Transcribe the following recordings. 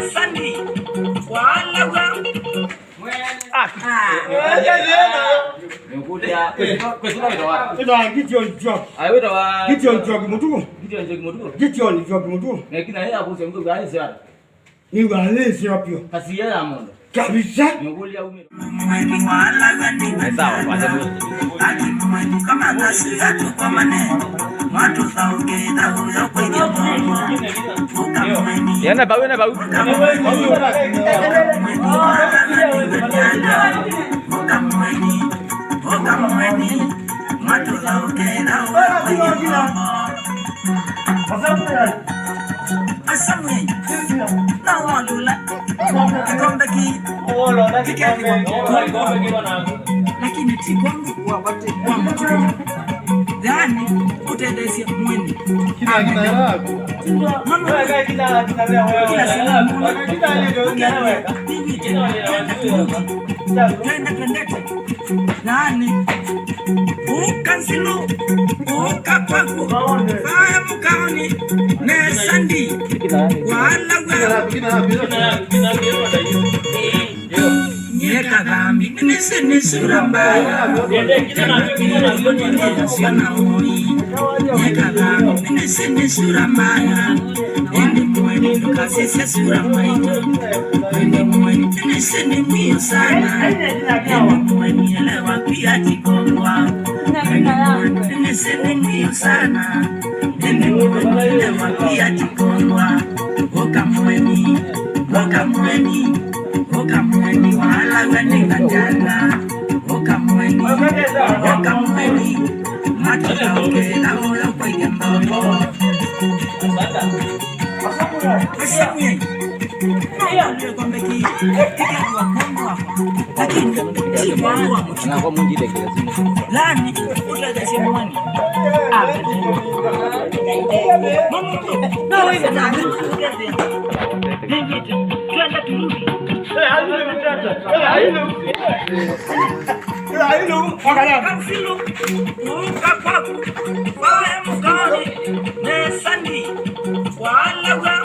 Nesandi. Walaga. Kabisa. Kama nasi yatu kwa maneno. Watu saukida huyo kwenye momo. Yana bau. Lakini tikwangu kwa mtu gani utendesi mweni gani ukansilu ukakwaku faya mukani nesandi walaga Nyeka dhambi nisini sura mbaya Siona ui Nyeka dhambi nisini sura mbaya Endi mweni nukasisi sura maito Endi mweni nisini mio sana Endi mweni elewa pia jikongwa Endi mweni nisini mio sana Endi mweni elewa pia jikongwa Oka mweni Okamweni wala wene kajana Okamweni Matula okela ola kwege mbobo Asemye Mwale kwa mbeki Kika kwa kongwa Lakini Siwa wa mtu Lani Ula desi mwani No wewe na Tuenda turudi Kansilu, ukakwaku, wae mkani, nesandi, walaga.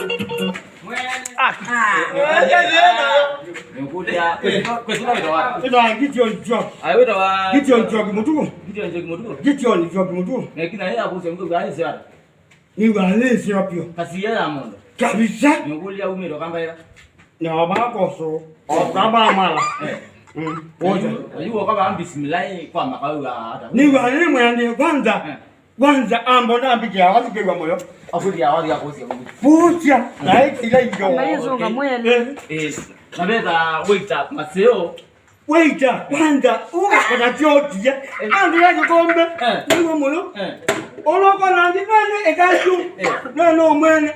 Kabisa. Na wabakoso okaba mala Unajua kama bismillah kwa makao hata ni wale mwende kwanza ambo na mbikia wasikwa moyo akudia wali yako sio pucha na ile hiyo Malizunga mwele na beta waiter maseo waiter kwanza una jotia ando yake kombe ni moyo oloko nandi nani ekashu no mwene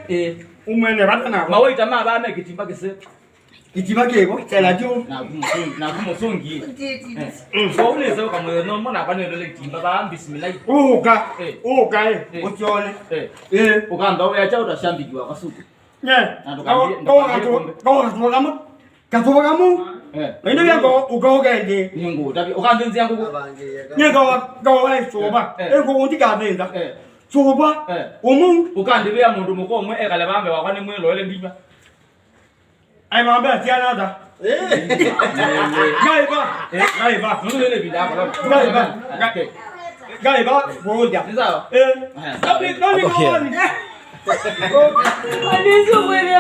umwene batana mawaita maba mekitimba kese Ikibakego tela jo na kumusongi so uleze ukamwe no mona kwanelo letimba ba bismillah uka ochone ukanda uyacha utashambikiwa kwasuku Katogamu ende yako ukogende ningu tabi ukandenzi yangu nyego soba ego undikabenda soba umu ukande ya mundu mukomwe ekale bambe wakwane mwelo ele ndima ai mambe tiana gaiba nule bila gaiba boja sawa Alizo mwele